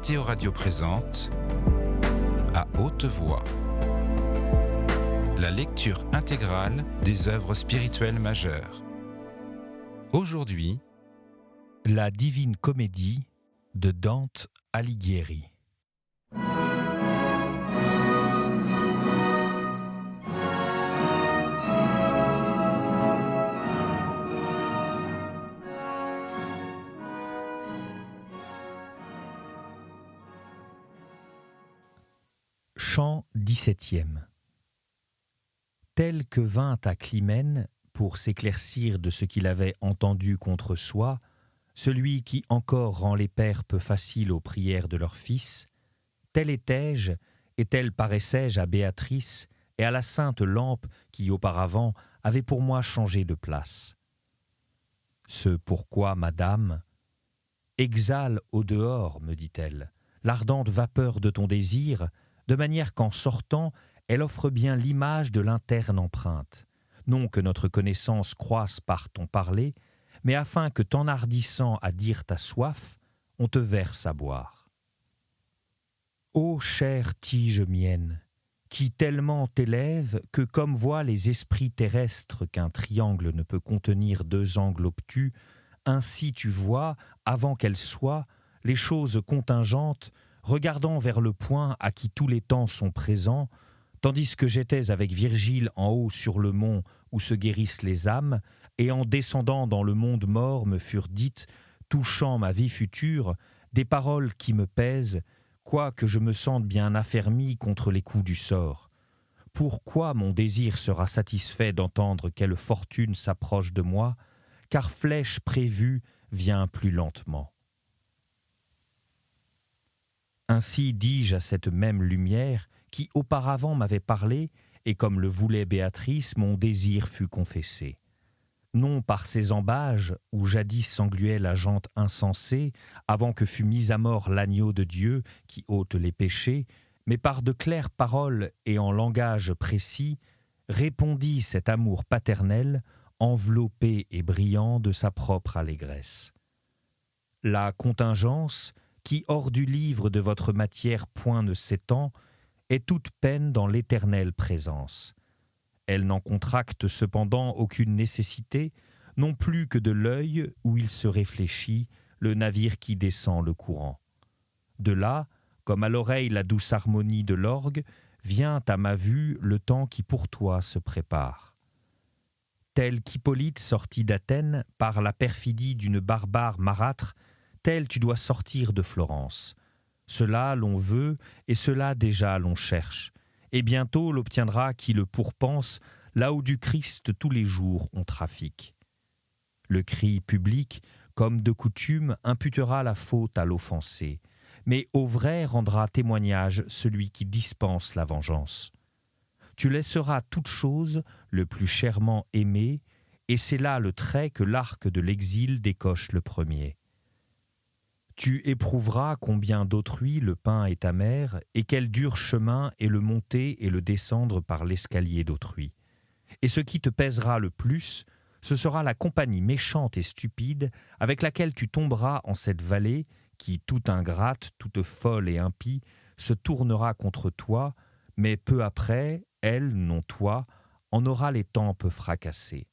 Mathéo Radio présente À haute voix la lecture intégrale des œuvres spirituelles majeures. Aujourd'hui, La Divine Comédie de Dante Alighieri. Chant 17e. Tel que vint à Clymène, pour s'éclaircir de ce qu'il avait entendu contre soi, celui qui encore rend les pères peu faciles aux prières de leurs fils, tel étais-je, et tel paraissais-je à Béatrice et à la sainte lampe qui auparavant avait pour moi changé de place. Ce pourquoi, madame, exhale au dehors, me dit-elle, l'ardente vapeur de ton désir, de manière qu'en sortant, elle offre bien l'image de l'interne empreinte, non que notre connaissance croisse par ton parler, mais afin que t'enhardissant à dire ta soif, on te verse à boire. Ô chère tige mienne, qui tellement t'élève que comme voient les esprits terrestres qu'un triangle ne peut contenir deux angles obtus, ainsi tu vois, avant qu'elles soient, les choses contingentes, regardant vers le point à qui tous les temps sont présents, tandis que j'étais avec Virgile en haut sur le mont où se guérissent les âmes, et en descendant dans le monde mort me furent dites, touchant ma vie future, des paroles qui me pèsent, quoique je me sente bien affermi contre les coups du sort. Pourquoi mon désir sera satisfait d'entendre quelle fortune s'approche de moi, car flèche prévue vient plus lentement. Ainsi dis-je à cette même lumière qui auparavant m'avait parlé, et comme le voulait Béatrice, mon désir fut confessé. Non par ces ambages, où jadis s'engluait la jante insensée, avant que fût mis à mort l'agneau de Dieu qui ôte les péchés, mais par de claires paroles et en langage précis, répondit cet amour paternel, enveloppé et brillant de sa propre allégresse. La contingence, qui hors du livre de votre matière point ne s'étend, est toute peine dans l'éternelle présence. Elle n'en contracte cependant aucune nécessité, non plus que de l'œil où il se réfléchit, le navire qui descend le courant. De là, comme à l'oreille la douce harmonie de l'orgue, vient à ma vue le temps qui pour toi se prépare. Tel qu'Hippolyte sortit d'Athènes par la perfidie d'une barbare marâtre, tel tu dois sortir de Florence. Cela l'on veut, et cela déjà l'on cherche. Et bientôt l'obtiendra qui le pourpense, là où du Christ tous les jours on trafique. Le cri public, comme de coutume, imputera la faute à l'offensé, mais au vrai rendra témoignage celui qui dispense la vengeance. Tu laisseras toute chose le plus chèrement aimée, et c'est là le trait que l'arc de l'exil décoche le premier. Tu éprouveras combien d'autrui le pain est amer, et quel dur chemin est le monter et le descendre par l'escalier d'autrui. Et ce qui te pèsera le plus, ce sera la compagnie méchante et stupide avec laquelle tu tomberas en cette vallée qui, toute ingrate, toute folle et impie, se tournera contre toi, mais peu après, elle, non toi, en aura les tempes fracassées.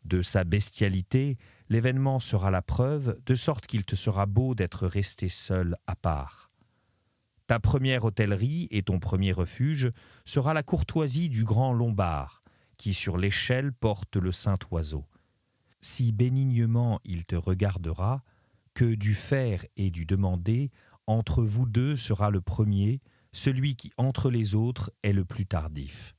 De sa bestialité, l'événement sera la preuve, de sorte qu'il te sera beau d'être resté seul à part. Ta première hôtellerie et ton premier refuge sera la courtoisie du grand Lombard, qui sur l'échelle porte le saint oiseau. Si bénignement il te regardera, que du faire et du demander, entre vous deux sera le premier, celui qui entre les autres est le plus tardif.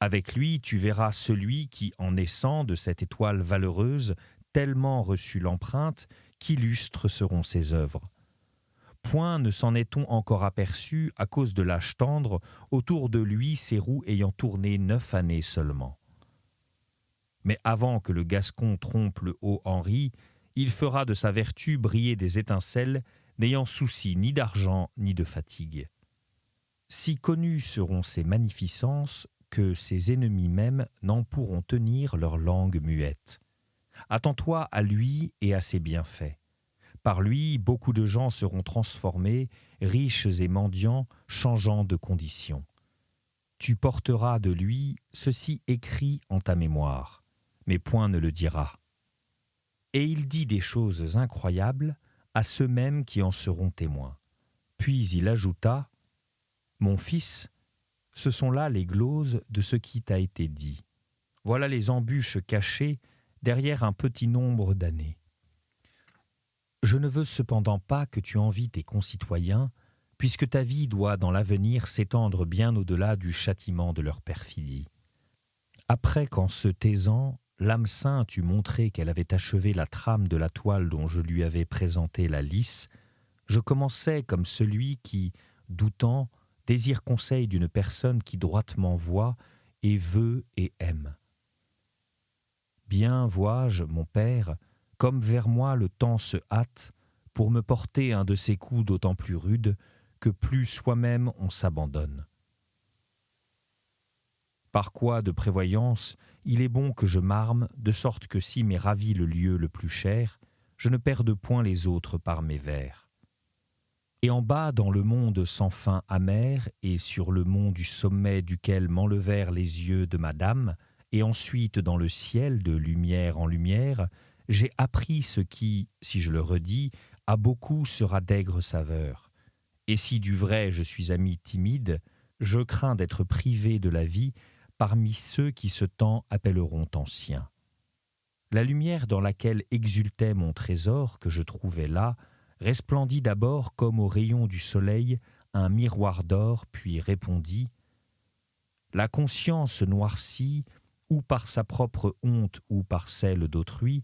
Avec lui, tu verras celui qui, en naissant de cette étoile valeureuse, tellement reçut l'empreinte, qu'illustres seront ses œuvres. Point ne s'en est-on encore aperçu à cause de l'âge tendre, autour de lui ses roues ayant tourné 9 années seulement. Mais avant que le Gascon trompe le haut Henri, il fera de sa vertu briller des étincelles, n'ayant souci ni d'argent ni de fatigue. Si connues seront ses magnificences, que ses ennemis même n'en pourront tenir leur langue muette. Attends-toi à lui et à ses bienfaits. Par lui, beaucoup de gens seront transformés, riches et mendiants, changeant de condition. Tu porteras de lui ceci écrit en ta mémoire, mais point ne le dira. Et il dit des choses incroyables à ceux-mêmes qui en seront témoins. Puis il ajouta, « Mon fils, ce sont là les gloses de ce qui t'a été dit. Voilà les embûches cachées derrière un petit nombre d'années. Je ne veux cependant pas que tu envies tes concitoyens, puisque ta vie doit dans l'avenir s'étendre bien au-delà du châtiment de leur perfidie. Après qu'en se taisant, l'âme sainte eut montré qu'elle avait achevé la trame de la toile dont je lui avais présenté la lice, je commençai comme celui qui, doutant, désire conseil d'une personne qui droitement voit et veut et aime. Bien vois-je, mon père, comme vers moi le temps se hâte pour me porter un de ces coups d'autant plus rudes que plus soi-même on s'abandonne. Par quoi de prévoyance, il est bon que je m'arme, de sorte que si m'est ravi le lieu le plus cher, je ne perde point les autres par mes vers. Et en bas dans le monde sans fin amer, et sur le mont du sommet duquel m'enlevèrent les yeux de madame, et ensuite dans le ciel de lumière en lumière, j'ai appris ce qui, si je le redis, à beaucoup sera d'aigre saveur. Et si du vrai je suis ami timide, je crains d'être privé de la vie parmi ceux qui ce temps appelleront anciens. La lumière dans laquelle exultait mon trésor que je trouvais là, resplendit d'abord comme au rayon du soleil un miroir d'or, puis répondit « La conscience noircie, ou par sa propre honte ou par celle d'autrui,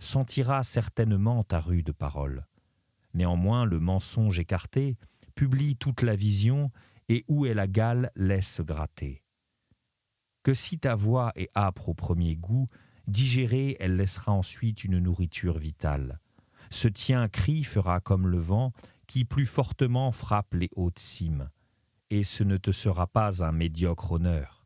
sentira certainement ta rude parole. Néanmoins, le mensonge écarté publie toute la vision et où est la gale laisse gratter. Que si ta voix est âpre au premier goût, digérée, elle laissera ensuite une nourriture vitale. Ce tien cri fera comme le vent qui plus fortement frappe les hautes cimes, et ce ne te sera pas un médiocre honneur.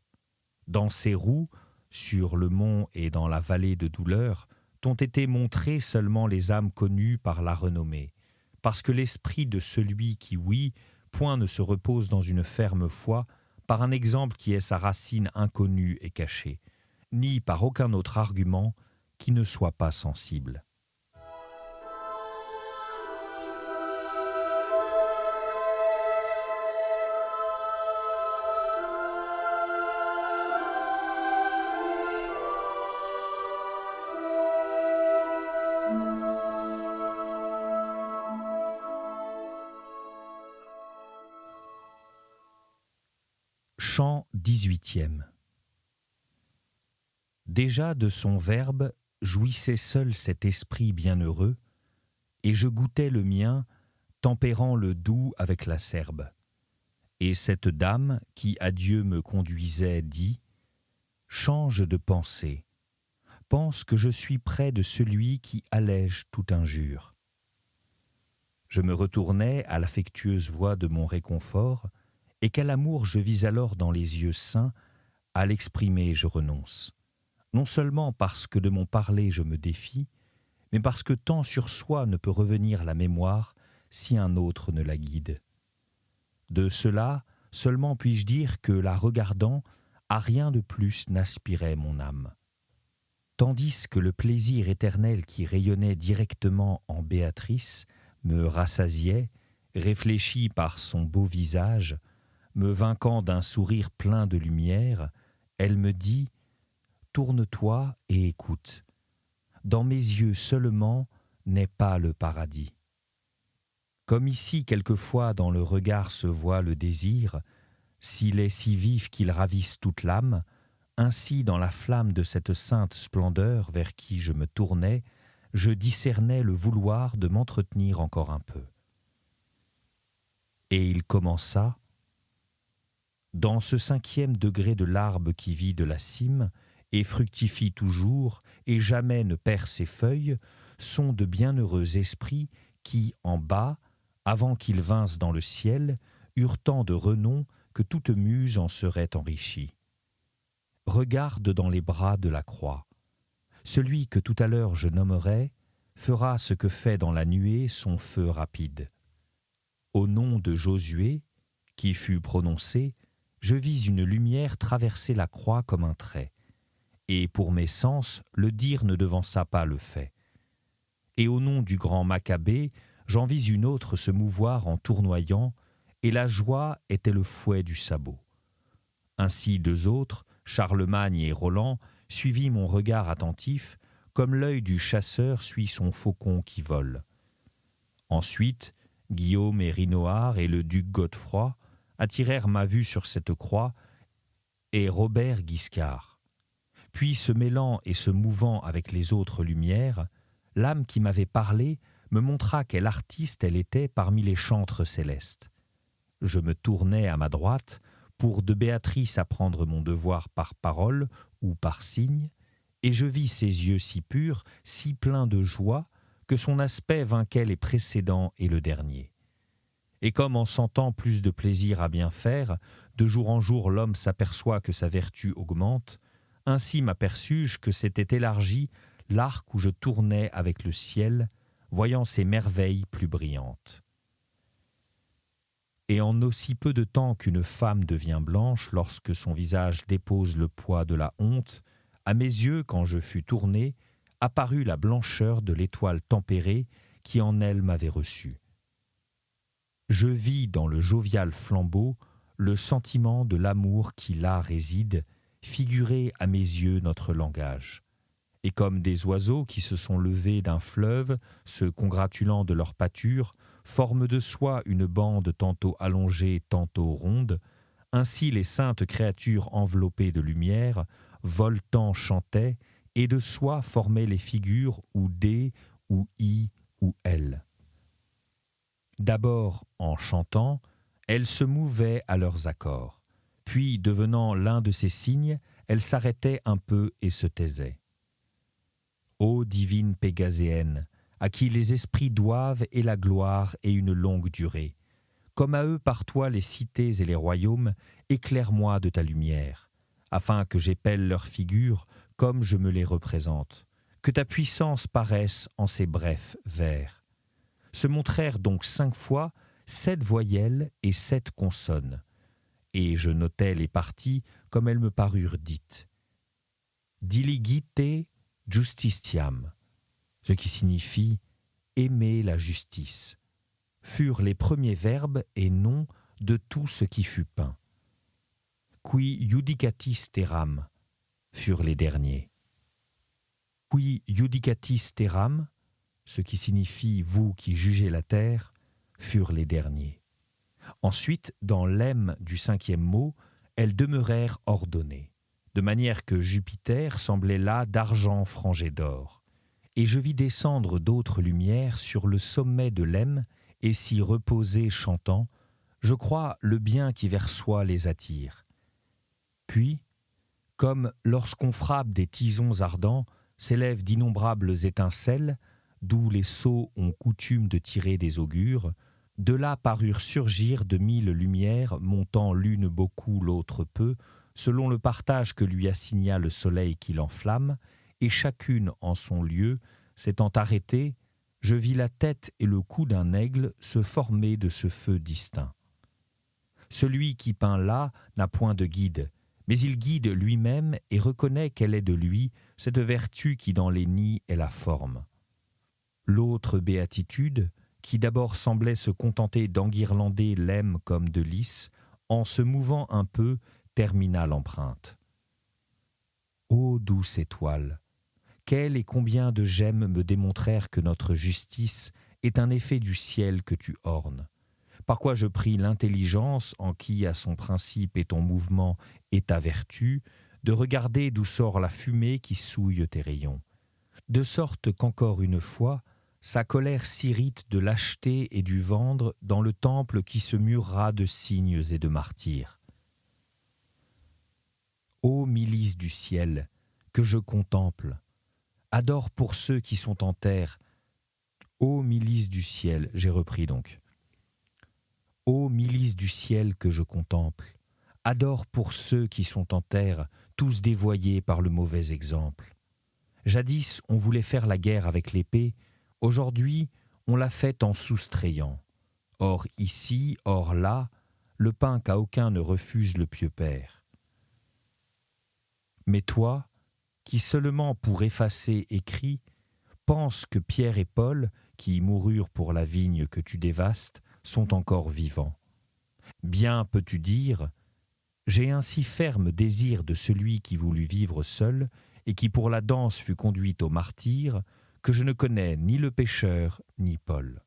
Dans ces roues, sur le mont et dans la vallée de douleur, t'ont été montrées seulement les âmes connues par la renommée, parce que l'esprit de celui qui, oui, point ne se repose dans une ferme foi, par un exemple qui est sa racine inconnue et cachée, ni par aucun autre argument qui ne soit pas sensible. Chant 18e. Déjà de son verbe jouissait seul cet esprit bienheureux, et je goûtais le mien, tempérant le doux avec la serbe. Et cette dame qui à Dieu me conduisait dit « Change de pensée, pense que je suis près de celui qui allège toute injure. » Je me retournai à l'affectueuse voix de mon réconfort, et quel amour je vis alors dans les yeux saints, à l'exprimer je renonce. Non seulement parce que de mon parler je me défie, mais parce que tant sur soi ne peut revenir la mémoire si un autre ne la guide. De cela seulement puis-je dire que, la regardant, à rien de plus n'aspirait mon âme. Tandis que le plaisir éternel qui rayonnait directement en Béatrice me rassasiait, réfléchi par son beau visage, me vainquant d'un sourire plein de lumière, elle me dit « Tourne-toi et écoute. Dans mes yeux seulement n'est pas le paradis. Comme ici quelquefois dans le regard se voit le désir, s'il est si vif qu'il ravisse toute l'âme, ainsi dans la flamme de cette sainte splendeur vers qui je me tournais, je discernais le vouloir de m'entretenir encore un peu. » Et il commença « Dans ce 5e degré de l'arbre qui vit de la cime, et fructifie toujours, et jamais ne perd ses feuilles, sont de bienheureux esprits qui, en bas, avant qu'ils vinssent dans le ciel, eurent tant de renom que toute muse en serait enrichie. Regarde dans les bras de la croix. Celui que tout à l'heure je nommerai, fera ce que fait dans la nuée son feu rapide. Au nom de Josué, qui fut prononcé, je vis une lumière traverser la croix comme un trait, et pour mes sens, le dire ne devança pas le fait. Et au nom du grand Maccabée, j'en vis une autre se mouvoir en tournoyant, et la joie était le fouet du sabot. Ainsi deux autres, Charlemagne et Roland, suivis mon regard attentif, comme l'œil du chasseur suit son faucon qui vole. Ensuite, Guillaume et Rinoard et le duc Godefroy attirèrent ma vue sur cette croix, et Robert Guiscard. Puis, se mêlant et se mouvant avec les autres lumières, l'âme qui m'avait parlé me montra quel artiste elle était parmi les chantres célestes. Je me tournai à ma droite pour de Béatrice apprendre mon devoir par parole ou par signe, et je vis ses yeux si purs, si pleins de joie, que son aspect vainquait les précédents et le dernier. Et comme en sentant plus de plaisir à bien faire, de jour en jour l'homme s'aperçoit que sa vertu augmente, ainsi m'aperçus-je que s'était élargi l'arc où je tournais avec le ciel, voyant ses merveilles plus brillantes. Et en aussi peu de temps qu'une femme devient blanche lorsque son visage dépose le poids de la honte, à mes yeux, quand je fus tourné, apparut la blancheur de l'étoile tempérée qui en elle m'avait reçu. Je vis dans le jovial flambeau le sentiment de l'amour qui là réside, figurer à mes yeux notre langage. Et comme des oiseaux qui se sont levés d'un fleuve, se congratulant de leur pâture, forment de soi une bande tantôt allongée, tantôt ronde, ainsi les saintes créatures enveloppées de lumière, voltant chantaient, et de soi formaient les figures ou D, ou I, ou L. D'abord, en chantant, elles se mouvaient à leurs accords, puis, devenant l'un de ces signes, elles s'arrêtaient un peu et se taisaient. Ô divine Pégaséenne, à qui les esprits doivent et la gloire et une longue durée, comme à eux par toi les cités et les royaumes, éclaire-moi de ta lumière, afin que j'épelle leurs figures comme je me les représente, que ta puissance paraisse en ces brefs vers. Se montrèrent donc 5 fois 7 voyelles et 7 consonnes, et je notai les parties comme elles me parurent dites. Diligite justitiam, ce qui signifie aimer la justice, furent les premiers verbes et noms de tout ce qui fut peint. Qui judicatis terram furent les derniers. Qui judicatis terram, ce qui signifie vous qui jugez la terre, furent les derniers. Ensuite, dans l'ème du 5e mot, elles demeurèrent ordonnées, de manière que Jupiter semblait là d'argent frangé d'or. Et je vis descendre d'autres lumières sur le sommet de l'ème et s'y reposer chantant, je crois le bien qui vers soi les attire. Puis, comme lorsqu'on frappe des tisons ardents, s'élèvent d'innombrables étincelles, d'où les sots ont coutume de tirer des augures, de là parurent surgir de 1000 lumières, montant l'une beaucoup, l'autre peu, selon le partage que lui assigna le soleil qui l'enflamme, et chacune en son lieu, s'étant arrêtée, je vis la tête et le cou d'un aigle se former de ce feu distinct. Celui qui peint là n'a point de guide, mais il guide lui-même et reconnaît qu'elle est de lui, cette vertu qui dans les nids est la forme. L'autre béatitude, qui d'abord semblait se contenter d'enguirlander l'ème comme de lys, en se mouvant un peu, termina l'empreinte. Ô douce étoile, quel et combien de gemmes me démontrèrent que notre justice est un effet du ciel que tu ornes, par quoi je pris l'intelligence en qui à son principe et ton mouvement est ta vertu, de regarder d'où sort la fumée qui souille tes rayons, de sorte qu'encore une fois, sa colère s'irrite de lâcheté et du vendre dans le temple qui se murera de cygnes et de martyrs. Ô milice du ciel, que je contemple, adore pour ceux qui sont en terre. Ô milice du ciel, j'ai repris donc. Ô milice du ciel que je contemple, adore pour ceux qui sont en terre, tous dévoyés par le mauvais exemple. Jadis, on voulait faire la guerre avec l'épée, Aujourd'hui, on l'a fait en soustrayant. Or ici, or là, le pain qu'à aucun ne refuse le pieux Père. Mais toi, qui seulement pour effacer écris, pense que Pierre et Paul, qui moururent pour la vigne que tu dévastes, sont encore vivants. Bien peux-tu dire, j'ai un si ferme désir de celui qui voulut vivre seul et qui pour la danse fut conduit au martyre, que je ne connais ni le pécheur ni Paul.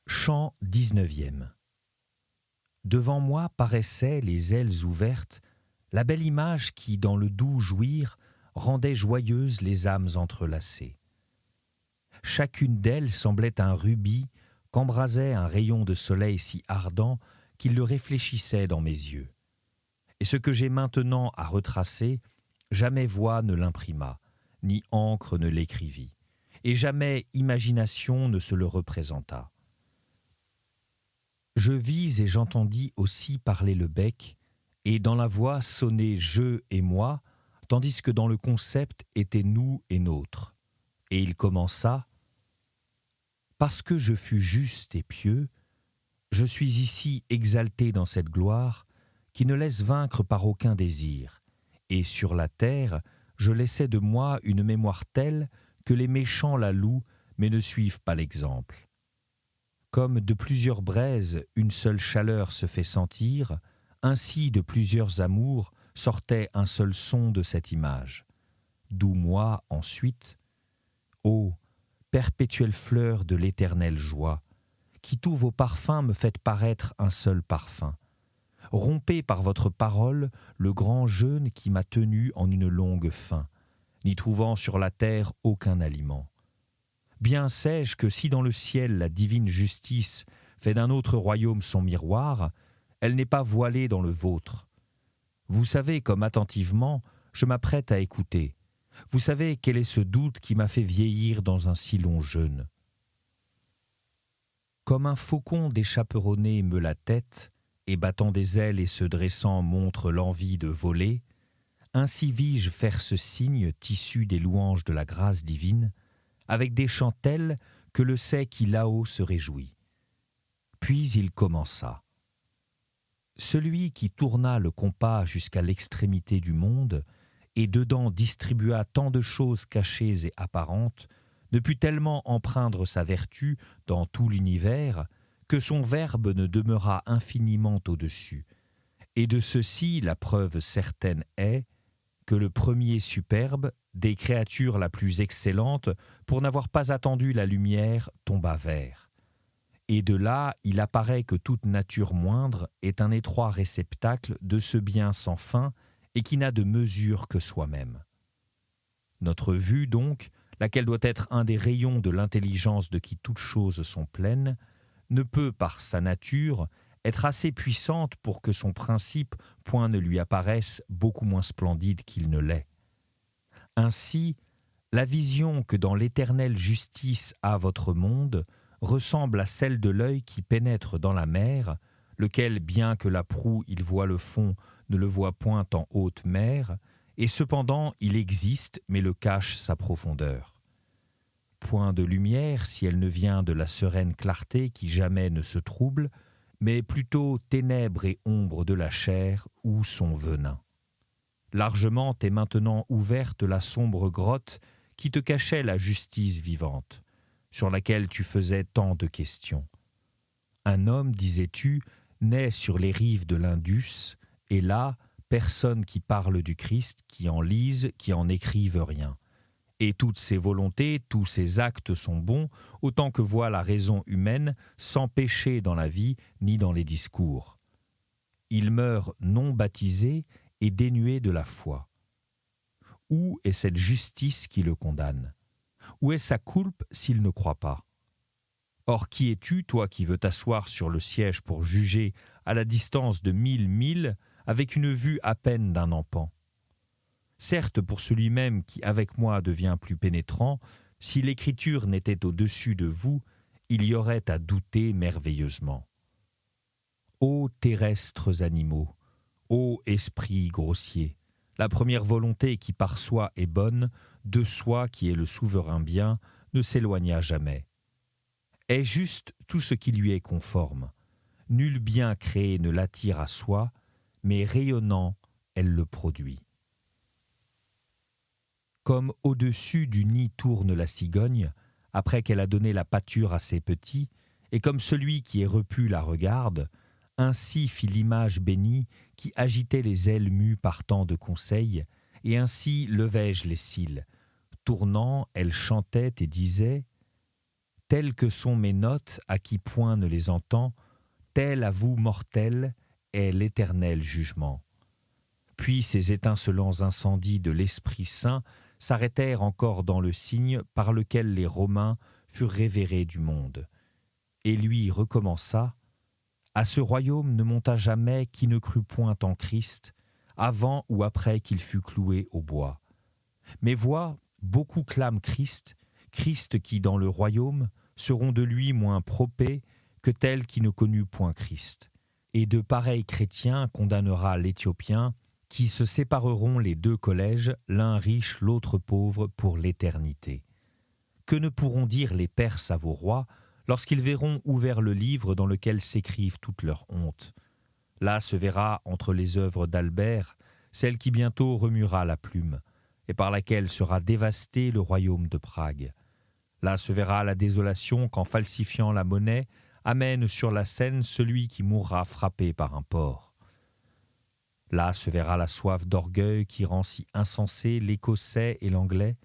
Chant 19e. Devant moi paraissait, les ailes ouvertes, la belle image qui, dans le doux jouir, rendait joyeuses les âmes entrelacées. Chacune d'elles semblait un rubis qu'embrasait un rayon de soleil si ardent qu'il le réfléchissait dans mes yeux. Et ce que j'ai maintenant à retracer, jamais voix ne l'imprima, ni encre ne l'écrivit, et jamais imagination ne se le représenta. Je vis et j'entendis aussi parler le bec, et dans la voix sonner je et moi, tandis que dans le concept était nous et nôtre. Et il commença « Parce que je fus juste et pieux, je suis ici exalté dans cette gloire qui ne laisse vaincre par aucun désir, et sur la terre je laissais de moi une mémoire telle que les méchants la louent mais ne suivent pas l'exemple. Comme de plusieurs braises une seule chaleur se fait sentir, ainsi de plusieurs amours sortait un seul son de cette image. D'où moi, ensuite, ô perpétuelle fleur de l'éternelle joie, qui tous vos parfums me faites paraître un seul parfum. Rompez par votre parole le grand jeûne qui m'a tenu en une longue faim, n'y trouvant sur la terre aucun aliment. Bien sais-je que si dans le ciel la divine justice fait d'un autre royaume son miroir, elle n'est pas voilée dans le vôtre. Vous savez comme attentivement je m'apprête à écouter. Vous savez quel est ce doute qui m'a fait vieillir dans un si long jeûne. Comme un faucon déchaperonné meut la tête, et battant des ailes et se dressant montre l'envie de voler, ainsi vis-je faire ce signe tissu des louanges de la grâce divine, avec des chants tels que le sait qui là-haut se réjouit. Puis il commença. Celui qui tourna le compas jusqu'à l'extrémité du monde, et dedans distribua tant de choses cachées et apparentes, ne put tellement empreindre sa vertu dans tout l'univers, que son verbe ne demeura infiniment au-dessus. Et de ceci la preuve certaine est, que le premier superbe, des créatures la plus excellente, pour n'avoir pas attendu la lumière, tomba vert. Et de là, il apparaît que toute nature moindre est un étroit réceptacle de ce bien sans fin et qui n'a de mesure que soi-même. Notre vue, donc, laquelle doit être un des rayons de l'intelligence de qui toutes choses sont pleines, ne peut, par sa nature, être assez puissante pour que son principe point ne lui apparaisse beaucoup moins splendide qu'il ne l'est. Ainsi, la vision que dans l'éternelle justice a votre monde ressemble à celle de l'œil qui pénètre dans la mer, lequel, bien que la proue il voit le fond, ne le voit point en haute mer, et cependant il existe, mais le cache sa profondeur. Point de lumière si elle ne vient de la sereine clarté qui jamais ne se trouble, mais plutôt ténèbres et ombres de la chair ou son venin. Largement est maintenant ouverte la sombre grotte qui te cachait la justice vivante, sur laquelle tu faisais tant de questions. Un homme, disais-tu, naît sur les rives de l'Indus, et là, personne qui parle du Christ, qui en lise, qui en écrive rien. Et toutes ses volontés, tous ses actes sont bons, autant que voit la raison humaine, sans péché dans la vie ni dans les discours. Il meurt non baptisé et dénué de la foi. Où est cette justice qui le condamne? Où est sa coulpe s'il ne croit pas? Or qui es-tu, toi qui veux t'asseoir sur le siège pour juger à la distance de 1000 milles, avec une vue à peine d'un empan? Certes, pour celui même qui avec moi devient plus pénétrant, si l'Écriture n'était au-dessus de vous, il y aurait à douter merveilleusement. Ô terrestres animaux, ô esprits grossiers, la première volonté qui par soi est bonne, de soi qui est le souverain bien, ne s'éloigna jamais. Est juste tout ce qui lui est conforme. Nul bien créé ne l'attire à soi, mais rayonnant, elle le produit. Comme au-dessus du nid tourne la cigogne, après qu'elle a donné la pâture à ses petits, et comme celui qui est repu la regarde, ainsi fit l'image bénie qui agitait les ailes mues par tant de conseils, et ainsi levai-je les cils. Tournant, elle chantait et disait « Telles que sont mes notes, à qui point ne les entend, tel à vous, mortels, est l'éternel jugement. » Puis ces étincelants incendies de l'Esprit Saint s'arrêtèrent encore dans le signe par lequel les Romains furent révérés du monde. Et lui recommença « À ce royaume ne monta jamais qui ne crut point en Christ, avant ou après qu'il fut cloué au bois. Mais vois, beaucoup clament Christ, Christ qui dans le royaume seront de lui moins propés que tel qui ne connut point Christ. Et de pareils chrétiens condamnera l'Éthiopien, qui se sépareront les deux collèges, l'un riche, l'autre pauvre, pour l'éternité. Que ne pourront dire les Perses à vos rois, lorsqu'ils verront ouvert le livre dans lequel s'écrivent toutes leurs hontes? Là se verra, entre les œuvres d'Albert, celle qui bientôt remuera la plume, et par laquelle sera dévasté le royaume de Prague. Là se verra la désolation qu'en falsifiant la monnaie, amène sur la scène celui qui mourra frappé par un porc. Là se verra la soif d'orgueil qui rend si insensé l'Écossais et l'Anglais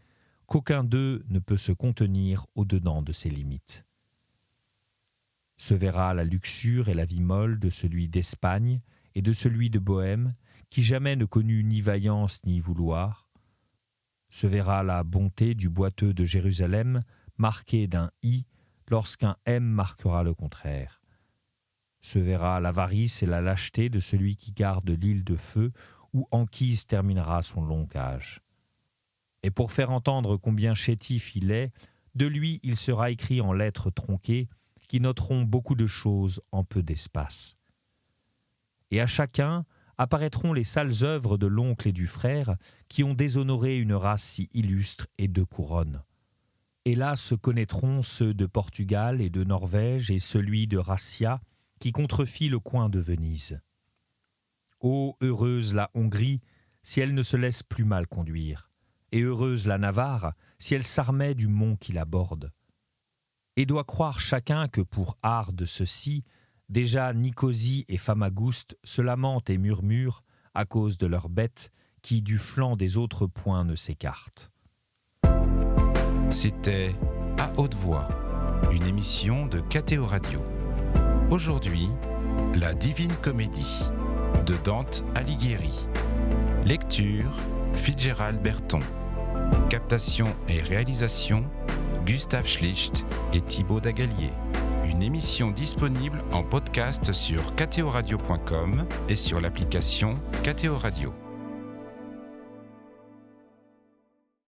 qu'aucun d'eux ne peut se contenir au-dedans de ses limites. Se verra la luxure et la vie molle de celui d'Espagne et de celui de Bohême qui jamais ne connut ni vaillance ni vouloir. Se verra la bonté du boiteux de Jérusalem marquée d'un « i » lorsqu'un « m » marquera le contraire. Se verra l'avarice et la lâcheté de celui qui garde l'île de feu où Anchise terminera son long âge. Et pour faire entendre combien chétif il est, de lui il sera écrit en lettres tronquées qui noteront beaucoup de choses en peu d'espace. Et à chacun apparaîtront les sales œuvres de l'oncle et du frère qui ont déshonoré une race si illustre et de couronne. Et là se connaîtront ceux de Portugal et de Norvège et celui de Rassia, qui contrefit le coin de Venise. Ô heureuse la Hongrie, si elle ne se laisse plus mal conduire, et heureuse la Navarre, si elle s'armait du mont qui la borde. Et doit croire chacun que pour art de ceux-ci, déjà Nicosie et Famagouste se lamentent et murmurent à cause de leurs bêtes qui du flanc des autres points ne s'écartent. C'était À haute voix, une émission de KTO Radio. Aujourd'hui, La Divine Comédie de Dante Alighieri. Lecture, Fitzgerald Berton. Captation et réalisation, Gustave Schlicht et Thibaut Dagalier. Une émission disponible en podcast sur ktoradio.com et sur l'application KTO Radio.